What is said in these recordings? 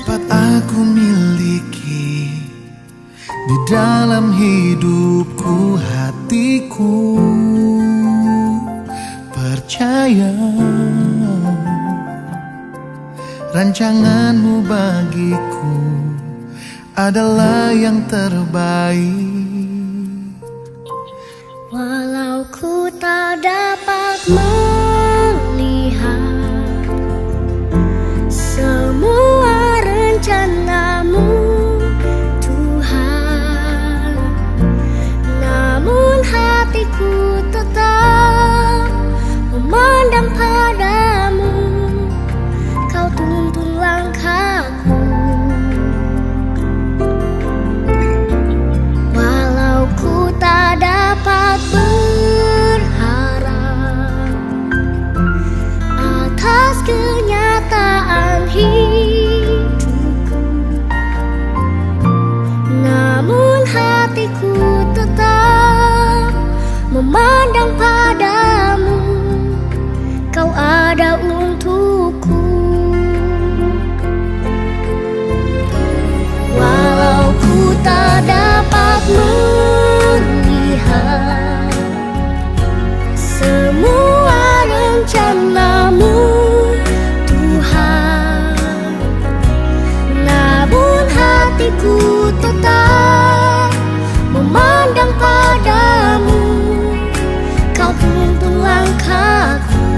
dapat aku miliki di dalam hidupku, hatiku percaya rancanganmu bagiku adalah yang terbaik. Walau ku tak dapat melihat semua rencanamu, Tuhan, namun hatiku tetap memandang padamu. Kau tuntun langkahku. Walau ku tak dapat berharap atas kenyataan hidupku, namun hatiku tetap memandang padamu. Kau ada untukku. Walau ku tak dapat melihat semua rencanamu, Tuhan, namun hatiku tetap memandang padamu. Kau tuntun langkahku.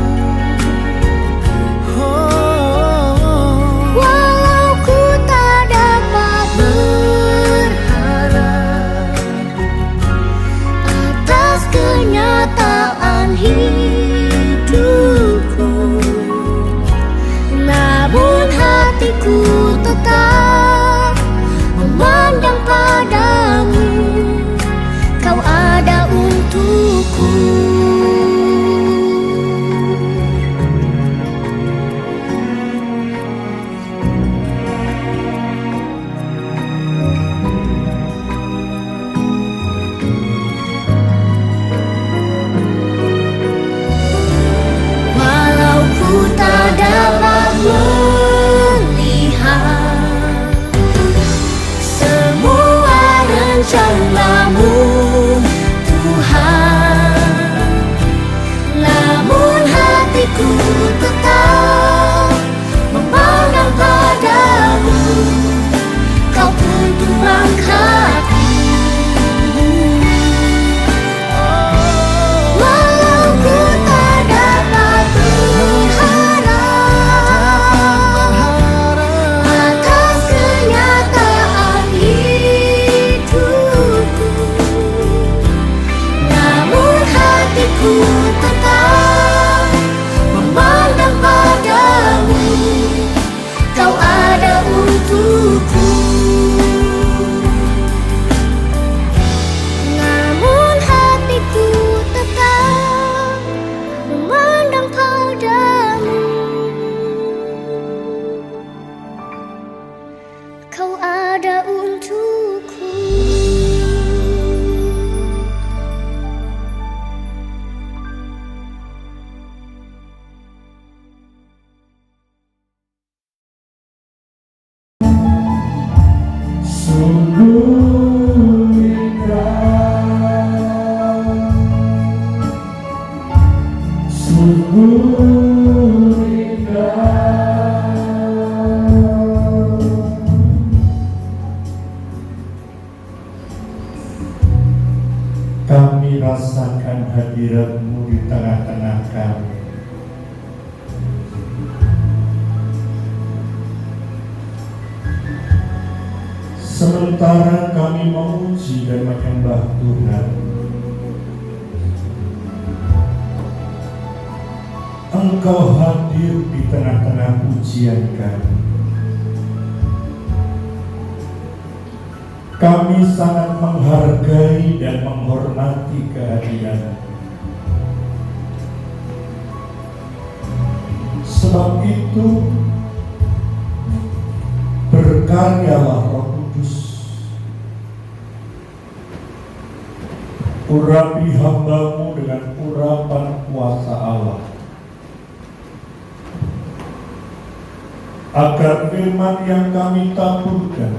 Walau ku tak dapat berharap atas kenyataan hidupku, namun hatiku tetap memandang padamu. Kau ada untukku. Walau ku tak dapat melihat semua rencanamu, Tuhan, namun hatiku tetap memandang padamu. Kau tuntun langkahku. Walau ku tak dapat berharap atas kenyataan hidupku, namun hatiku tetap memandang padamu. Kau ada untukku. Namun hatiku tetap memandang padamu. Kau ada untukku. Sungguh indah, sungguh indah, kami rasakan hadirat-Mu di tengah-tengah kami. Sementara kami memuji dan menyembah Tuhan, Engkau hadir di tengah-tengah pujian kami. Kami sangat menghargai dan menghormati kehadiran. Sebab itu, berkaryalah Roh Kudus, urapi hamba-Mu dengan urapan kuasa Allah. agar firman yang kami taburkan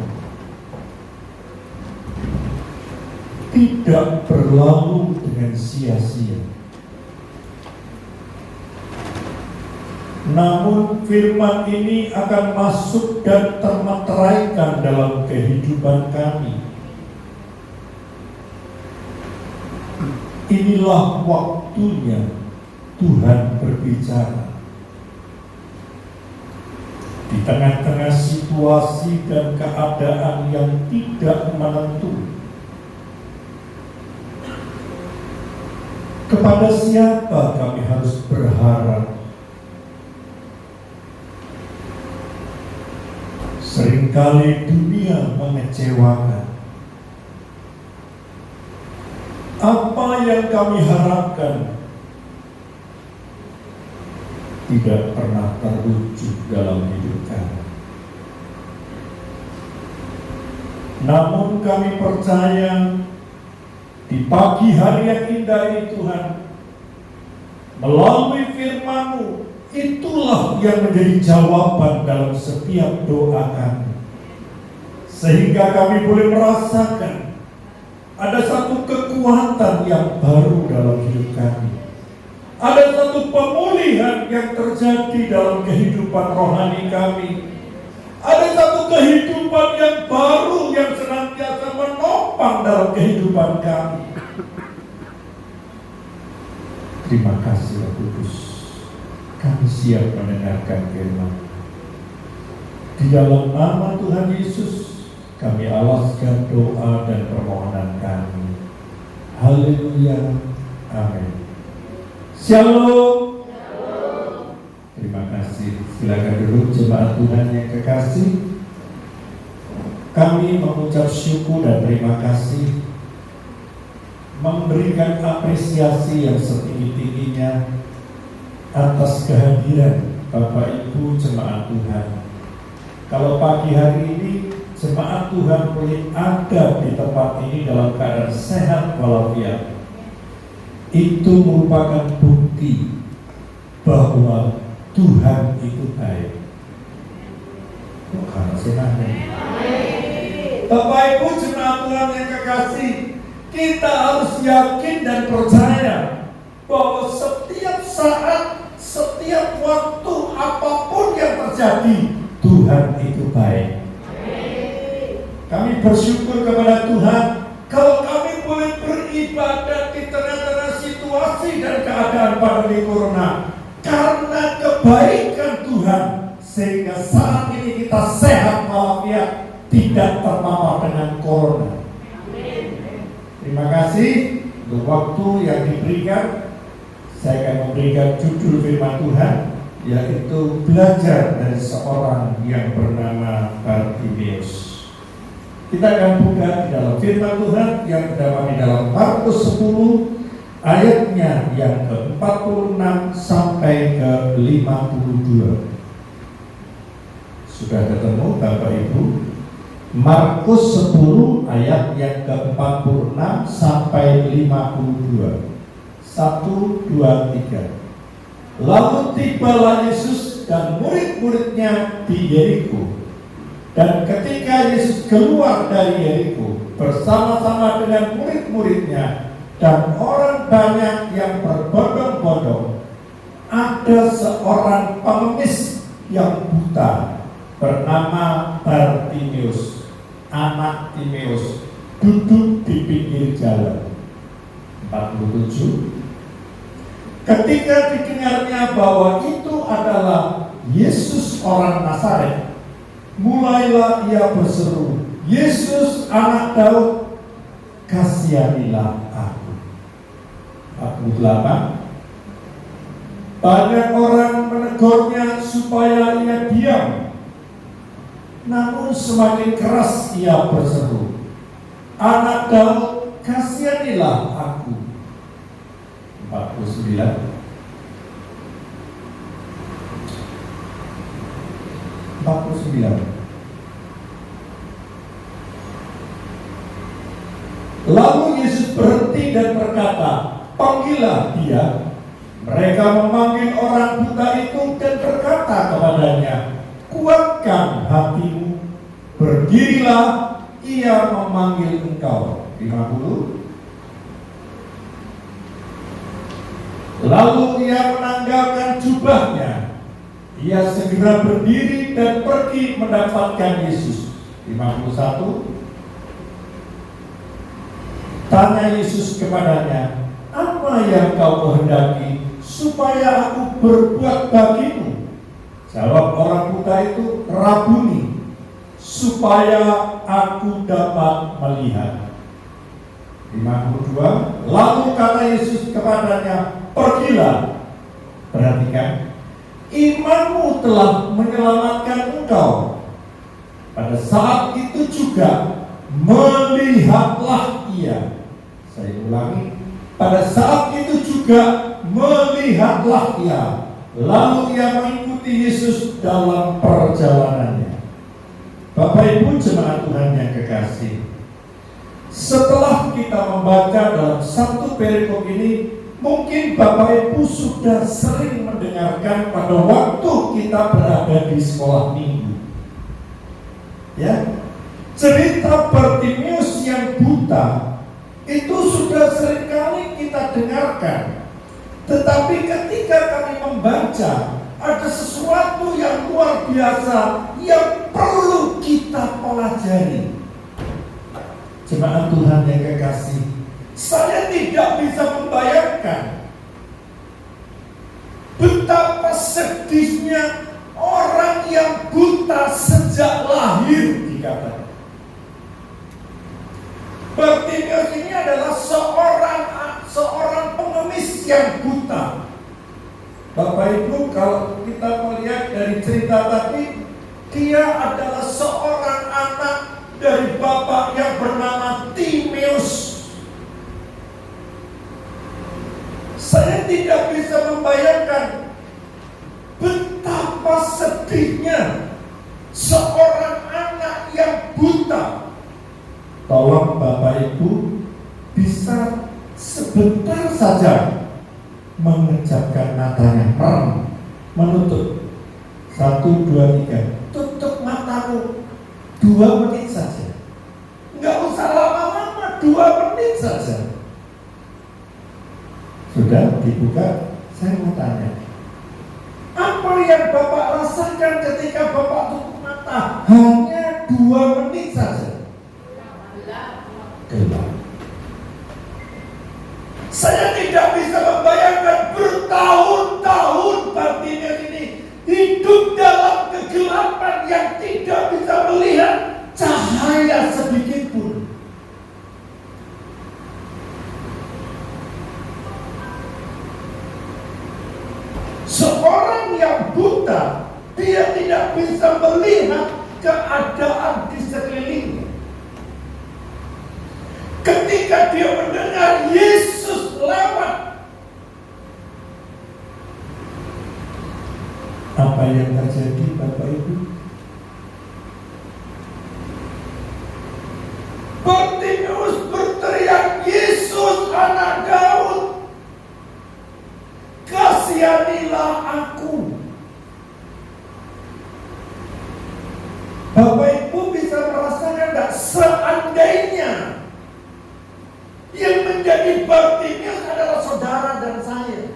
tidak berlalu dengan sia-sia. Namun firman ini akan masuk dan termateraikan dalam kehidupan kami. Inilah waktunya Tuhan berbicara. Di tengah-tengah situasi dan keadaan yang tidak menentu, kepada siapa kami harus berharap? Seringkali dunia mengecewakan. Apa yang kami harapkan tidak pernah terwujud dalam hidup kami. Namun kami percaya di pagi hari yang indah ini Tuhan, melalui firman-Mu, itulah yang menjadi jawaban dalam setiap doa kami. Sehingga kami boleh merasakan ada satu kekuatan yang baru dalam hidup kami. Ada satu pemulihan yang terjadi dalam kehidupan rohani kami. Ada satu kehidupan yang baru yang senantiasa menopang dalam kehidupan kami. Terima kasih, Roh Kudus. Kami siap mendengarkan firman. Di dalam nama Tuhan Yesus, kami alaskan doa dan permohonan kami. Haleluya. Amin. Shalom. Terima kasih. Silakan duduk jemaat Tuhan yang kekasih. Kami mengucap syukur dan terima kasih, memberikan apresiasi yang setinggi-tingginya atas kehadiran Bapak Ibu jemaat Tuhan. Kalau pagi hari ini jemaat Tuhan boleh ada di tempat ini dalam keadaan sehat walafiat, itu merupakan bukti bahwa Tuhan itu baik. Karena senangnya Bapak Ibu jemaat Tuhan yang kekasih, kita harus yakin dan percaya bahwa setiap saat, setiap waktu, apapun yang terjadi, Tuhan itu baik. Kami bersyukur kepada Tuhan kalau kami boleh beribadah di tengah-tengah situasi dan keadaan pandemi corona, karena kebaikan Tuhan, sehingga saat ini kita sehat walafiat, tidak terpapar dengan corona. Terima kasih untuk waktu yang diberikan. Saya akan memberikan judul firman Tuhan, yaitu belajar dari seorang yang bernama Bartimeus. Kita akan buka di dalam firman Tuhan yang terdapat di dalam Markus 10 ayatnya yang ke-46 sampai ke-52. Sudah ketemu Bapak Ibu? Markus 10 ayat yang ke-46 sampai 52. 1, 2, 3. Lalu tibalah Yesus dan murid-muridnya di Yeriko. Dan ketika Yesus keluar dari Yeriko bersama-sama dengan murid-muridnya dan orang banyak yang berbondong-bondong, ada seorang pengemis yang buta bernama Bartimeus, anak Timeus, duduk di pinggir jalan. 47. Ketika didengarnya bahwa itu adalah Yesus orang Nazaret, mulailah ia berseru, Yesus anak Daud, kasihanilah aku. 48. Banyak orang menegurnya supaya ia diam, namun semakin keras ia berseru, anak Daud, kasihanilah aku. 49. Lalu Yesus berhenti dan berkata, panggillah dia. Mereka memanggil orang buta itu dan berkata kepadanya, kuat kuatkan hatimu, berdirilah, ia memanggil engkau. 50. Lalu ia menanggalkan jubahnya, ia segera berdiri dan pergi mendapatkan Yesus. 51. Tanya Yesus kepadanya, apa yang kau kehendaki supaya aku berbuat bagimu? Jawab orang buta itu, Rabuni, supaya aku dapat melihat. 52. Lalu kata Yesus kepadanya, pergilah. Perhatikan, imanmu telah menyelamatkan engkau. Pada saat itu juga melihatlah ia. Saya ulangi, pada saat itu juga melihatlah ia. Lalu ia mengikuti Yesus dalam perjalanannya. Bapak Ibu jemaat Tuhan yang kekasih, setelah kita membaca dalam satu perikop ini, mungkin Bapak Ibu sudah sering mendengarkan pada waktu kita berada di sekolah minggu. Ya, cerita Bartimeus yang buta itu sudah seringkali kita dengarkan. Tetapi ketika kami membaca, ada sesuatu yang luar biasa yang perlu kita pelajari. Jemaat Tuhan yang kekasih, saya tidak bisa membayangkan betapa sedihnya orang yang buta sejak lahir dikatakan. Bartimeus ini adalah seorang pengemis yang buta. Bapak Ibu, kalau kita melihat dari cerita tadi, dia adalah seorang anak dari bapak yang bernama Timeus. Saya tidak bisa membayangkan betapa sedihnya seorang anak yang buta. Tolong Bapak Ibu bisa sebentar saja mengucapkan matanya, menutup. 1, 2, 3. Tutup matamu 2 menit saja. Enggak usah lama-lama, 2 menit saja. Sudah dibuka, saya mau tanya. Apa yang Bapak rasakan ketika Bapak tutup mata? Hanya 2 menit saja. Gelap. Saya tidak bisa membayangkan bertahun-tahun Bartimeus ini hidup dalam kegelapan yang tidak bisa melihat cahaya sedikit pun. Seorang yang buta, dia tidak bisa melihat keadaan di sekelilingnya. Ketika dia mendengar Yesus lewat, apa yang terjadi Bapak Ibu? Bartimeus berteriak, Yesus anak Daud, kasihanilah aku. Bapak Ibu bisa merasakan enggak, seandainya yang menjadi Bartimeus adalah saudara dan saya.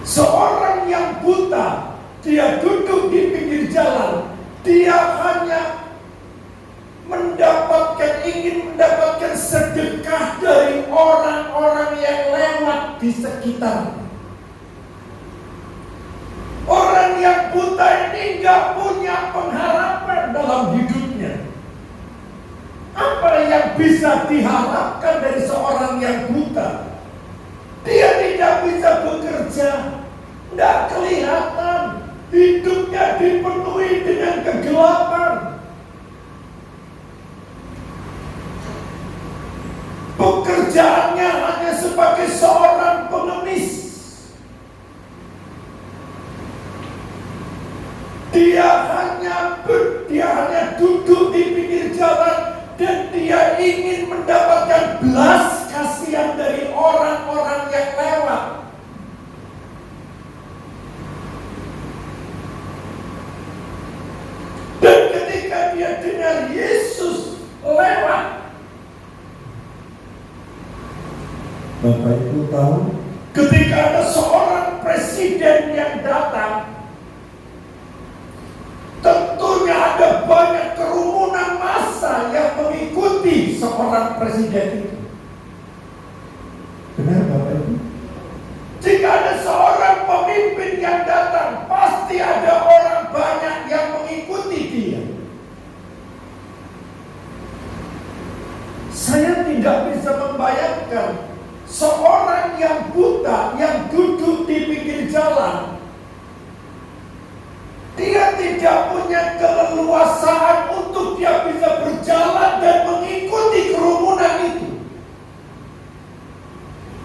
Seorang yang buta, dia duduk di pinggir jalan, dia hanya ingin mendapatkan sedekah dari orang-orang yang lewat di sekitar. Orang yang buta ini nggak punya pengharapan dalam hidupnya. Apa yang bisa diharapkan dari seorang yang buta? Dia tidak bisa bekerja, tidak kelihatan, hidupnya dipenuhi dengan kegelapan. Pekerjaannya hanya sebagai seorang pengemis. Dia hanya duduk di pinggir jalan dan dia ingin mendapatkan belas kasihan dari orang-orang yang lewat. Bapak Ibu tahu, ketika ada seorang presiden yang datang, tentunya ada banyak kerumunan massa yang mengikuti seorang presiden itu. Benar Bapak Ibu? Jika ada seorang pemimpin yang datang, pasti ada orang banyak yang mengikuti dia. Saya tidak bisa membayangkan seorang yang buta yang duduk di pinggir jalan. Dia tidak punya keleluasaan untuk dia bisa berjalan dan mengikuti kerumunan itu.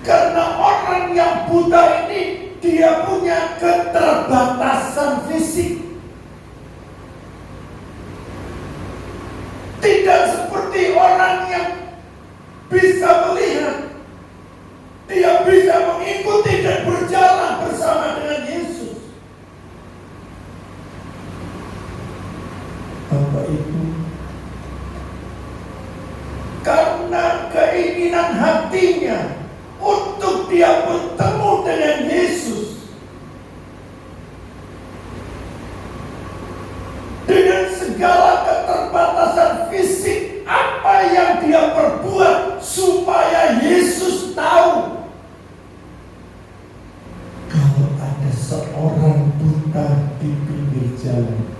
Karena orang yang buta ini dia punya keterbatasan fisik. Tidak seperti orang yang bisa melihat. Dia bisa mengikuti dan berjalan bersama dengan Yesus. Bapak Ibu, karena keinginan hatinya untuk dia bertemu dengan Yesus, dengan segala keterbatasan fisik, apa yang dia perbuat supaya Yesus tahu kalau ada seorang buta di pinggir jalan.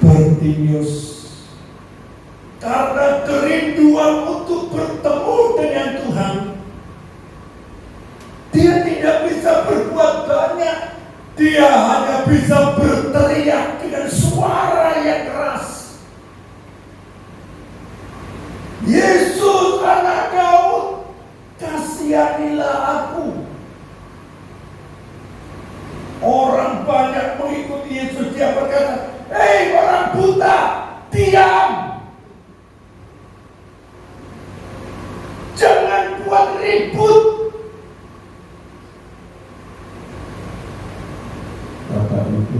Bartimius karena kerinduan untuk bertemu dengan Tuhan, dia tidak bisa berbuat banyak. Dia hanya bisa berteriak dengan suara yang keras, Yesus anak Daud, kasihanilah aku. Orang banyak mengikuti Yesus. Dia berkata, hei orang buta, diam. Jangan buat ribut. Bapak Ibu,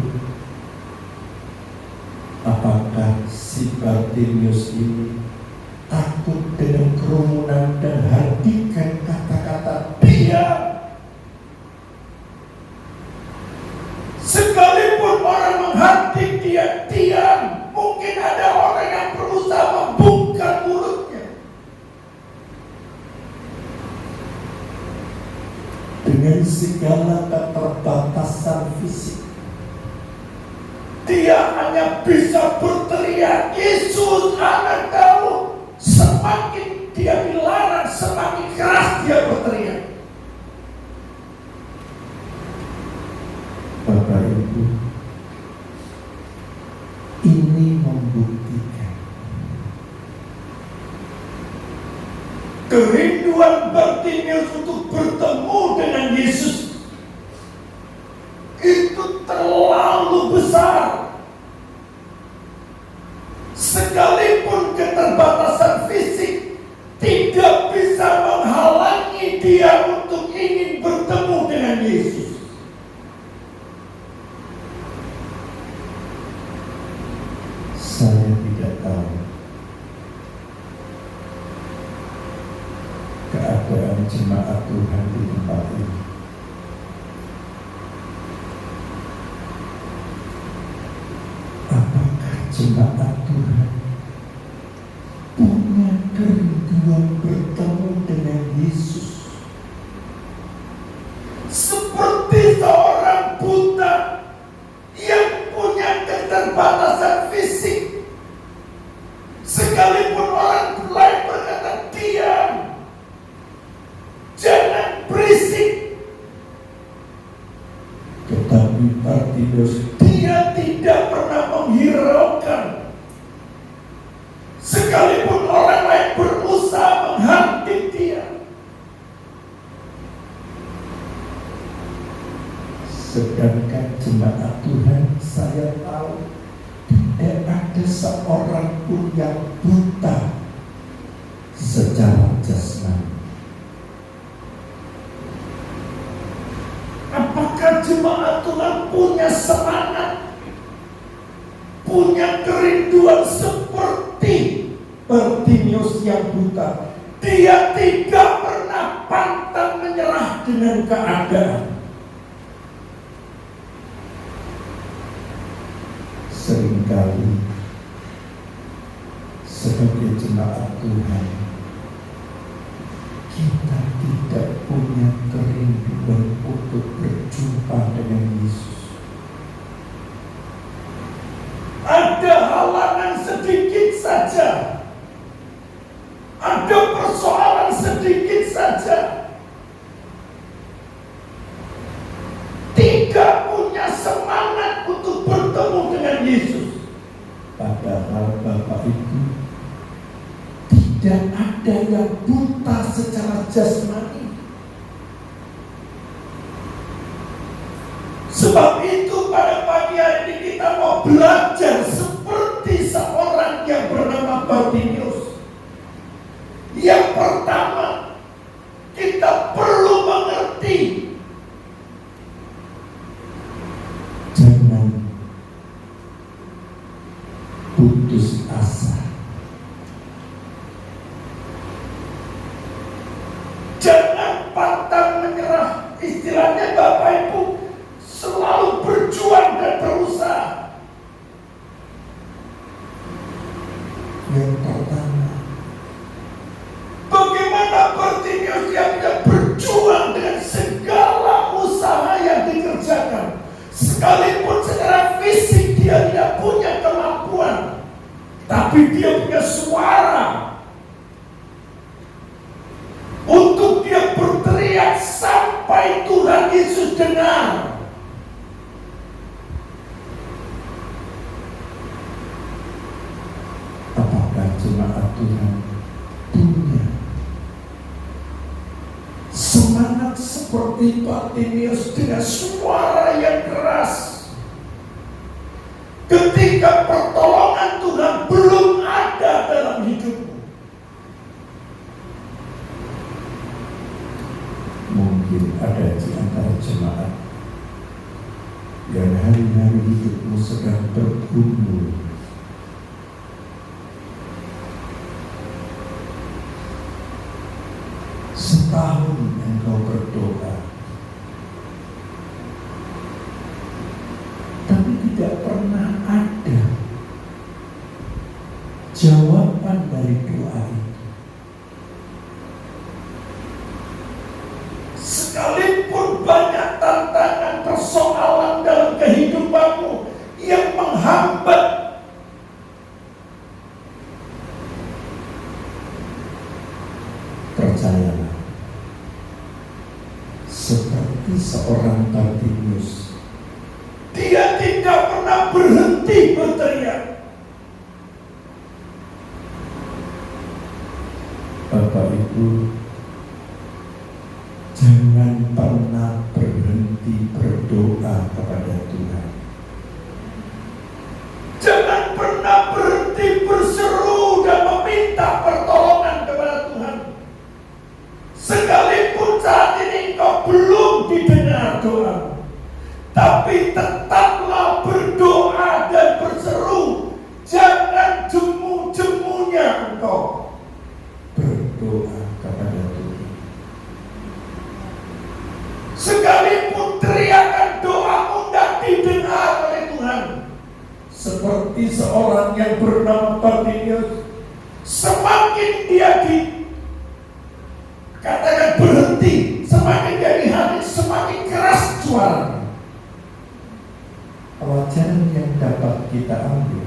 apakah si Bartimius ini takut dengan kerumunan dan hentikan kata-kata diam? Sekalipun orang menghardik dia diam, mungkin ada orang yang berusaha membuka mulutnya. Dengan segala keterbatasan fisik, dia hanya bisa berteriak, Yesus anak Daud. Semakin dia dilarang, semakin keras dia berteriak. Bapak Ibu, ini membuktikan kerinduan Bartimius untuk bertemu dengan Yesus itu terlalu besar. Sekalipun keterbatasan fisik tidak bisa menghalangi dia untuk ingin bertemu dengan Yesus. Saya tidak tahu keadaan jemaat Tuhan di tempat ini. Apakah jemaat Tuhan punya kerinduan bertemu dengan Yesus seperti seorang buta yang punya keterbatasan fisik? Sekalipun orang lain berkata diam, jangan berisik, tetapi Bartimius dia tidak pernah menghiraukan. Sekalipun orang lain berusaha menghardik dia, sedangkan jemaat Tuhan, saya tahu tidak ada seorang pun yang buta secara jasmani. Apakah jemaat Tuhan punya semangat, punya kerinduan seperti Bartimius yang buta. Dia tidak pernah pantang menyerah dengan keadaan. Seringkali sebagai jemaat Tuhan, kita tidak punya kerinduan untuk berjumpa dengan Yesus. Ada halangan sedikit saja, ada persoalan sedikit saja, tidak punya semangat untuk bertemu dengan Yesus. Padahal Bapak Ibu, tidak ada yang buta secara jasmani. Sebab itu pada pagi hari ini kita mau belajar seperti seorang yang bernama Bartimius. Yang pertama, kita perlu mengerti, jangan putus asa. Jangan pantang menyerah. Istilahnya Bapak Ibu, selalu berjuang dan berusaha. Yang pertama, bagaimana Bartimius yang berjuang dengan segala usaha yang dikerjakan, sekalipun secara fisik dia tidak punya kemampuan, tapi dia punya suara untuk dia berteriak sampai Tuhan Yesus dengar. Apakah jemaat Tuhan punya semangat seperti Bartimius dengan suara yang keras ketika pertolongan Tuhan belum ada dalam hidupmu? Mungkin ada di antara jemaat yang hari-hari hidupmu sedang bergumul. Setahun engkau berdoa, tapi tidak pernah ada jawaban dari doa itu. Sekalipun banyak tantangan, persoalan dalam kehidupanmu yang menghambat, percayalah, seperti seorang Bartimius, dia tidak pernah berhenti berteriak. Bapak Ibu, jangan pernah berhenti berdoa kepada Tuhan. Jangan pernah berhenti berseru dan meminta pertolongan kepada Tuhan. Sekalipun saat ini engkau belum didengar doa, tapi tetaplah berdoa dan berseru. Jangan jemu-jemunya engkau berdoa kepada Tuhan. Sekalipun teriakan doamu tidak didengar oleh Tuhan, seperti seorang yang bernama Bartimius, semakin dia katakan berhenti, semakin dia dihadir, semakin keras suara. Pelajaran yang dapat kita ambil,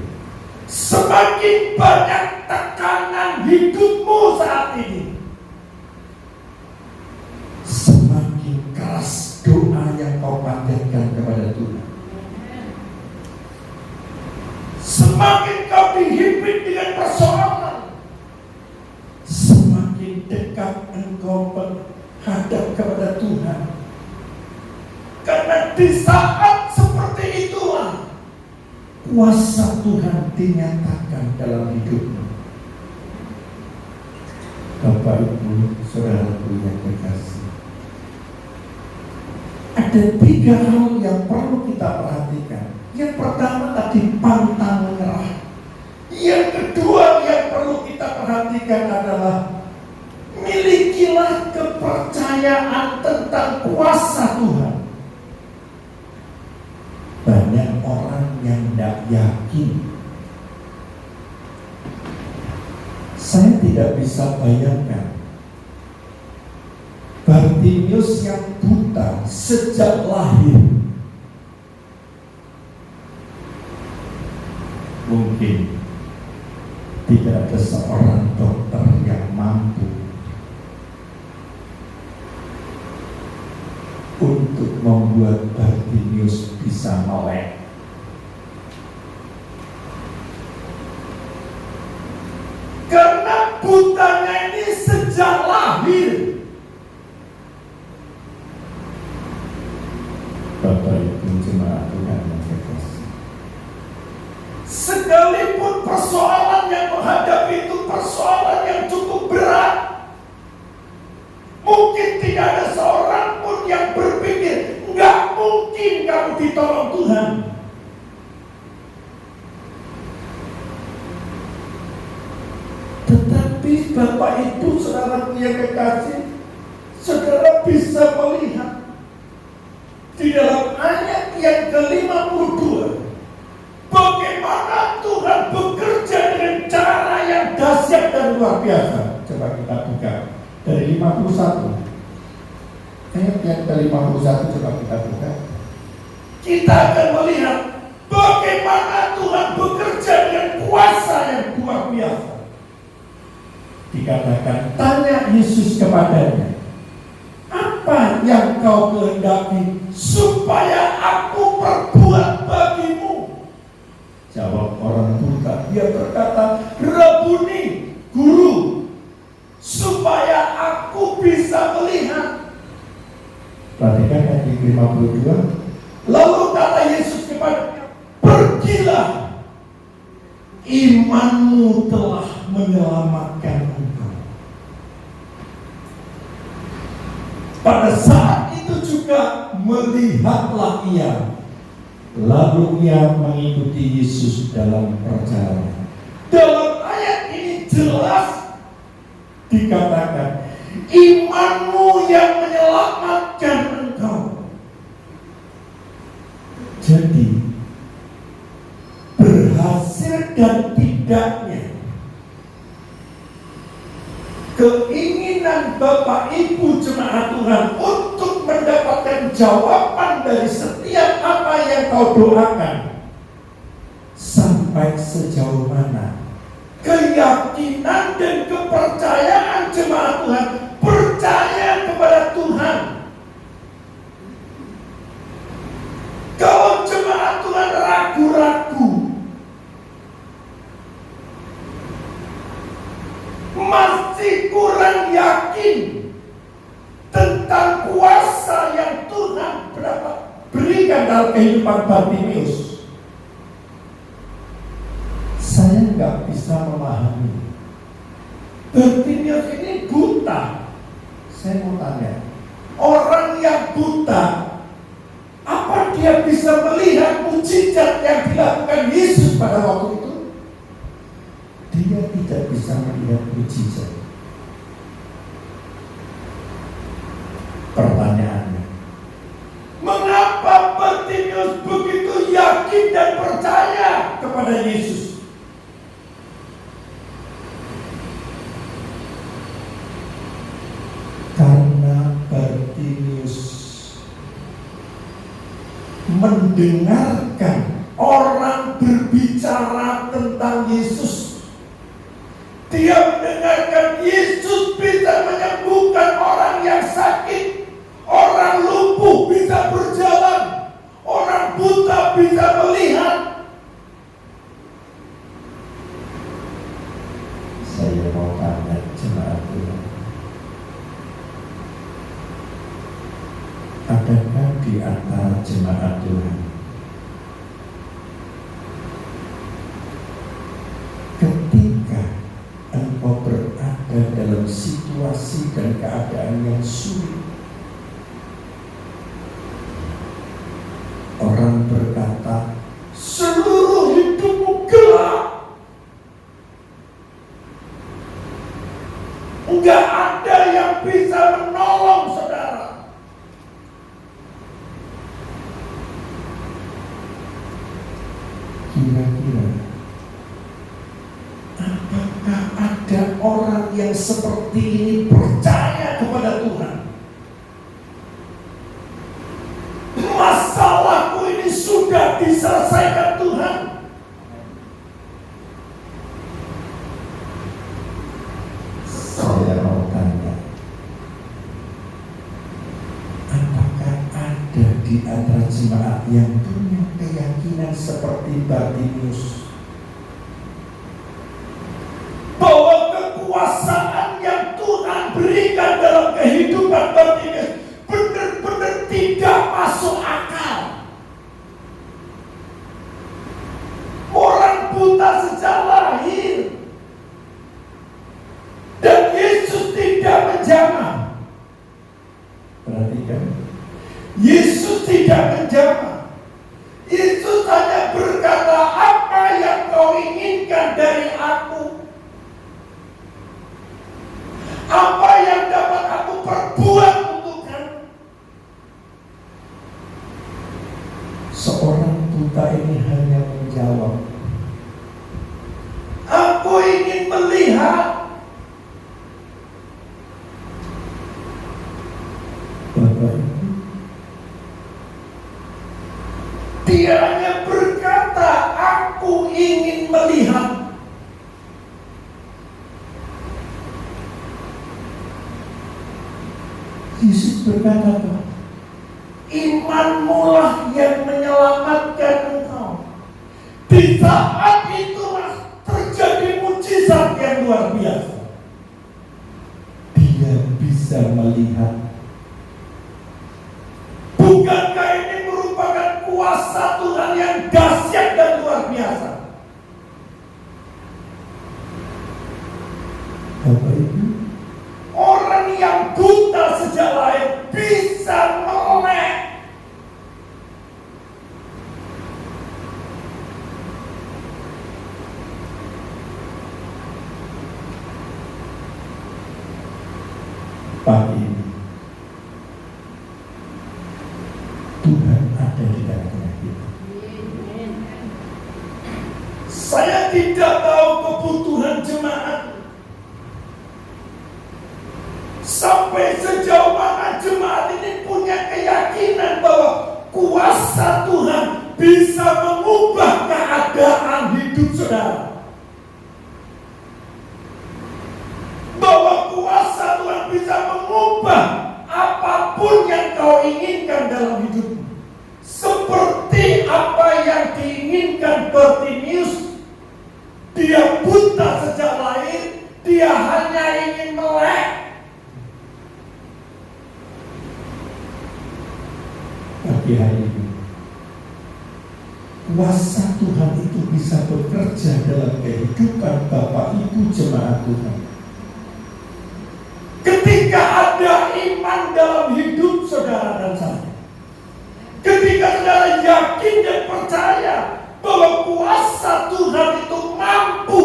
semakin banyak tekanan hidupmu saat ini, semakin keras doa yang kau panjatkan kepada Tuhan. Semakin kau dihimpit dengan persoalan, semakin dekat engkau menghadap kepada Tuhan. Karena di saat seperti itulah kuasa Tuhan dinyatakan dalam hidupmu. Bapak Ibu, saudaraku yang terkasih, ada 3 hal yang perlu kita perhatikan. Yang pertama tadi, pantang menyerah. Yang kedua yang perlu kita perhatikan, perhatikan adalah milikilah kepercayaan tentang kuasa Tuhan. Banyak orang yang tidak yakin. Saya tidak bisa bayangkan Bartimius yang buta sejak lahir. Mungkin tidak ada seorang dokter yang mampu untuk membuat Bartimius bisa melek. Karena butanya ini sejak lahir. Bapak Ibu jemaat Tuhan yang terkasih, sekalipun persoalan yang menghadapi itu persoalan yang cukup berat, mungkin tidak ada seorang pun yang berpikir nggak mungkin kamu ditolong Tuhan. Tetapi Bapak Ibu saudara yang kekasih, saudara bisa melihat di dalam ayat yang ke-52 bagaimana Tuhan bekerja dengan cara yang dahsyat dan luar biasa. Coba kita buka dari 51. Ayat yang ke-51 coba kita buka. Kita akan melihat bagaimana Tuhan bekerja dengan kuasa yang luar biasa. Dikatakan, tanya Yesus kepadanya, apa yang kau kehendaki supaya aku perbuat bagimu? Jawab orang buta, dia berkata, Rabuni, guru, supaya aku bisa melihat. Perhatikan ayat 52. Lalu kata Yesus kepadanya, pergilah, imanmu telah menyelamatkan engkau. Pada saat itu juga melihatlah ia, lalu ia mengikuti Yesus dalam perjalanan. Dalam ayat ini jelas dikatakan, imanmu yang menyelamatkan engkau. Jadi berhasil dan tidaknya keinginan Bapak Ibu jemaat Tuhan untuk mendapatkan jawaban dari setiap apa yang kau doakan, sampai sejauh mana keyakinan dan kepercayaan jemaat Tuhan percaya kepada Tuhan. Kalau jemaat Tuhan ragu-ragu, masih kurang yakin tentang kuasa yang Tuhan berikan dalam kehidupan Bartimius, saya nggak bisa memahami. Bartimius ini buta. Saya mau tanya, orang yang buta, apa dia bisa melihat mujizat yang dilakukan Yesus pada waktu itu? Dia tidak bisa melihat mujizat. Pertanyaannya, mengapa Bartimius begitu yakin dan percaya kepada Yesus? Karena Bartimius mendengarkan orang berbicara tentang Yesus. Dia mendengarkan Yesus bisa menyembuhkan orang yang sakit, orang lumpuh bisa berjalan, orang buta bisa melihat. Saya mau tanya jemaat Tuhan, adakah di antara jemaat Tuhan ketika engkau berada dalam situasi dan keadaan yang sulit, orang berkata seluruh hidupmu gelap, Kira-kira apakah ada orang yang seperti ini percaya kepada Tuhan? Masalahku ini sudah diselesaikan Tuhan. Saya mau tanya, apakah ada di antara jemaat yang punya keyakinan seperti Bartimeus bahwa kekuasaan yang Tuhan berikan dalam kehidupan Bartimeus benar-benar tidak masuk akal? Orang buta sejak lahir dan Yesus tidak menjamah. Perhatikan, Yesus tidak menjamah. Yesus hanya berkata, apa yang kau inginkan dari aku? Apa yang dapat aku perbuat untuk kamu? Seorang buta ini hanya menjawab, aku ingin melihat. Bapak Ibu, dia hanya berkata, aku ingin melihat. Yesus berkata apa? Imanmu lah yang menyelamatkan engkau. Di saat itulah terjadi mujizat yang luar biasa. Dia bisa melihat. Bukankah ini merupakan kuasa Tuhan yang dahsyat dan luar biasa? Bapak Ibu, orang yang buta sejak lahir bisa melek. Pagi ini Tuhan ada di tengah-tengah kita. Saya tidak tahu kebutuhan jemaat sampai sejauh mana jemaat ini punya keyakinan bahwa kuasa Tuhan bisa mengubah keadaan hidup saudara. Bahwa kuasa Tuhan bisa mengubah apapun yang kau inginkan dalam hidupmu. Seperti apa yang diinginkan Bartimeus. Dia buta sejak lahir, dia hanya ingin melek. Pagi hari ini, kuasa Tuhan itu bisa bekerja dalam kehidupan Bapak Ibu jemaat Tuhan. Ketika ada iman dalam hidup saudara dan saya, ketika saudara yakin dan percaya bahwa kuasa Tuhan itu mampu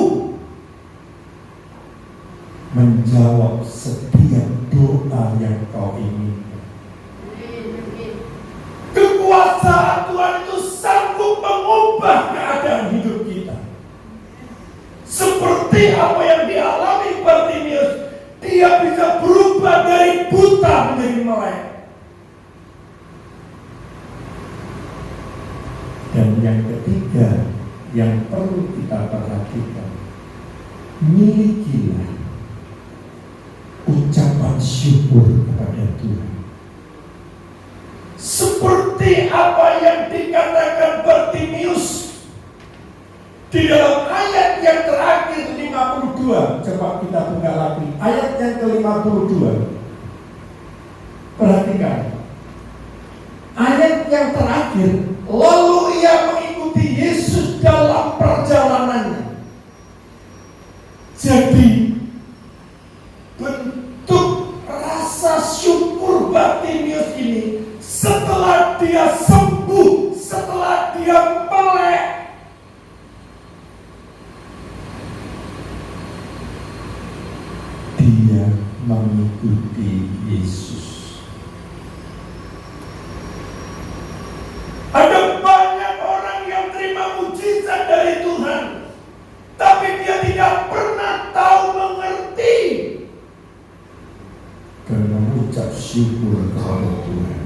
menjawab setiap doa yang kau inginkan. Kekuasaan Tuhan itu sanggup mengubah keadaan hidup kita. Seperti apa yang dialami Bartimeus, dia bisa berubah dari buta menjadi melek. Dan yang ketiga yang perlu kita perhatikan, milikilah ucapan syukur kepada Tuhan. Seperti apa yang dikatakan Bartimeus di dalam ayat yang terakhir 52. Coba kita buka lagi ayat yang ke-52. Perhatikan ayat yang terakhir. Lalu ia mengikuti Yesus dalam perjalanannya. Jadi bentuk rasa syukur Bartimeus ini setelah dia sembuh, setelah dia melek, dia mengikuti Yesus. Ada banyak orang yang terima mujizat syukur kepada Tuhan.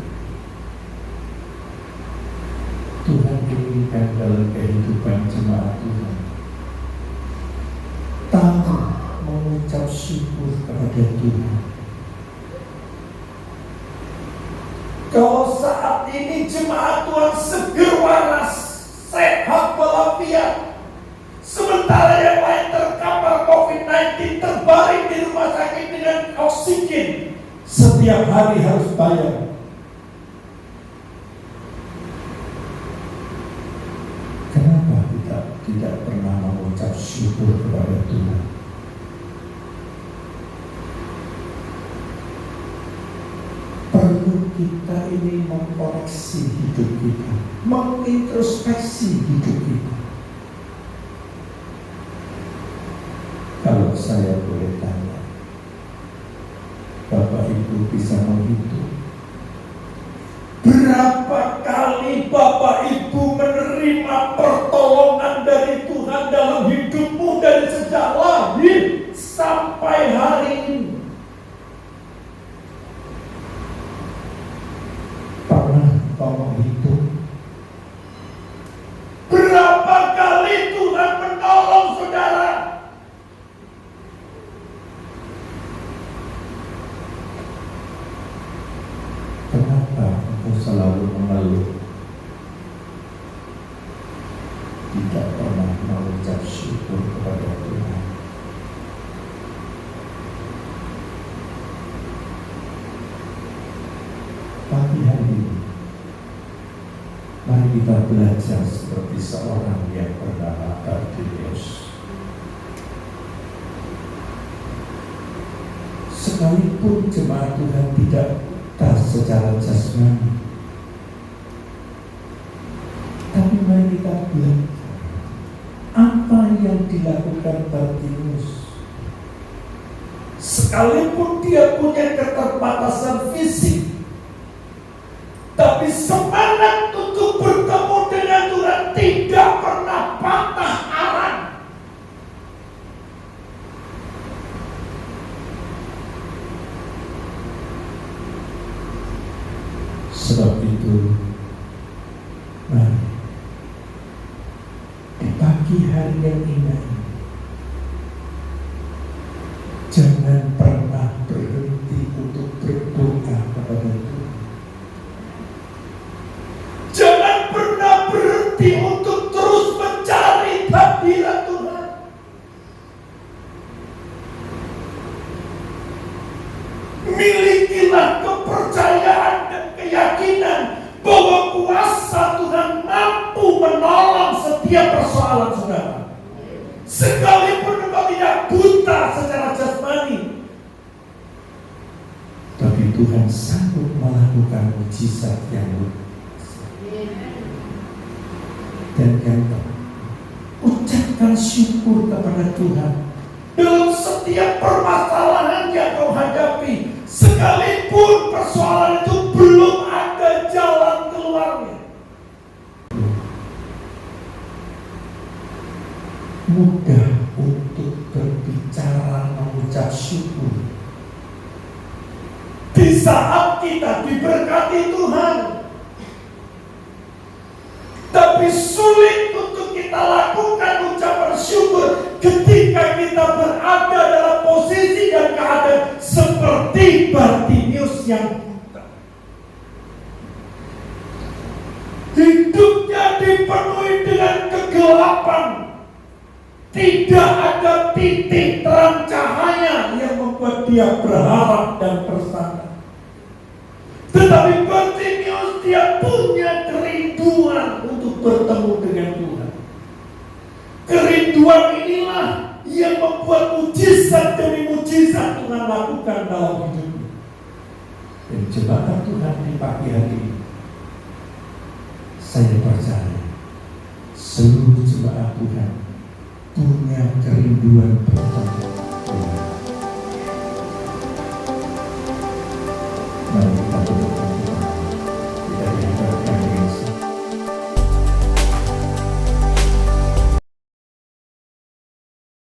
Tuhan inginkan dalam kehidupan jemaat Tuhan tahu mengucap syukur kepada Tuhan. Kalau saat ini jemaat Tuhan seger waras, sehat walafiat, sementara yang lain terkapar COVID-19, terbaring di rumah sakit dengan oksigen, setiap hari harus bayar. Kenapa kita tidak pernah mengucap syukur kepada Tuhan? Perlu kita ini mengkoreksi hidup kita, mengintrospeksi hidup kita. Kalau saya boleh tanya, Bapak Ibu bisa menghitung berapa kali Bapak Ibu menerima pertolongan dari Tuhan dalam hidupmu dari sejak lahir sampai hari ini? Pernah kamu hitung berapa kali Tuhan menolong saudara? Kenapa engkau selalu mengeluh, tidak pernah mengucap syukur kepada Tuhan? Pagi hari ini, mari kita belajar seperti seorang yang bernama Bartimeus. Sekalipun jemaat Tuhan tidak buta secara jasmani, tapi mari kita belajar apa yang dilakukan Bartimeus. Sekalipun dia punya keterbatasan fisik, tapi semangat untuk bertemu dengan Tuhan tidak pernah patah arang. Sebab itu, mari di pagi hari yang indah ini, jangan pernah berhenti untuk berdoa kepada Tuhan. Jangan pernah berhenti untuk terus mencari hadirat Tuhan. Milikilah kepercayaan dan keyakinan bahwa kuasa Tuhan mampu menolong setiap persoalan saudara. Sekalipun engkau tidak buta secara jasmani, tapi Tuhan sanggup melakukan mujizat yang luar biasa. Dan yang ucapkan syukur kepada Tuhan dalam setiap permasalahan yang kau hadapi, sekalipun persoalan itu belum ada jalan keluarnya. Mudah untuk berbicara mengucap syukur di saat kita diberkati Tuhan, tapi sulit untuk kita lakukan ucapan syukur ketika kita berada dalam posisi dan keadaan seperti Bartimeus yang buta. Hidupnya dipenuhi dengan kegelapan, tidak ada titik terang cahaya yang membuat dia berharap dan bersandar. Tetapi Bartimeus dia punya kerinduan untuk bertemu dengan Tuhan. Kerinduan inilah yang membuat mujizat demi mujizat Tuhan lakukan dalam hidupnya. Dan jemaat Tuhan di pagi hari ini, saya percaya seluruh jemaat Tuhan punya kerinduan bertemu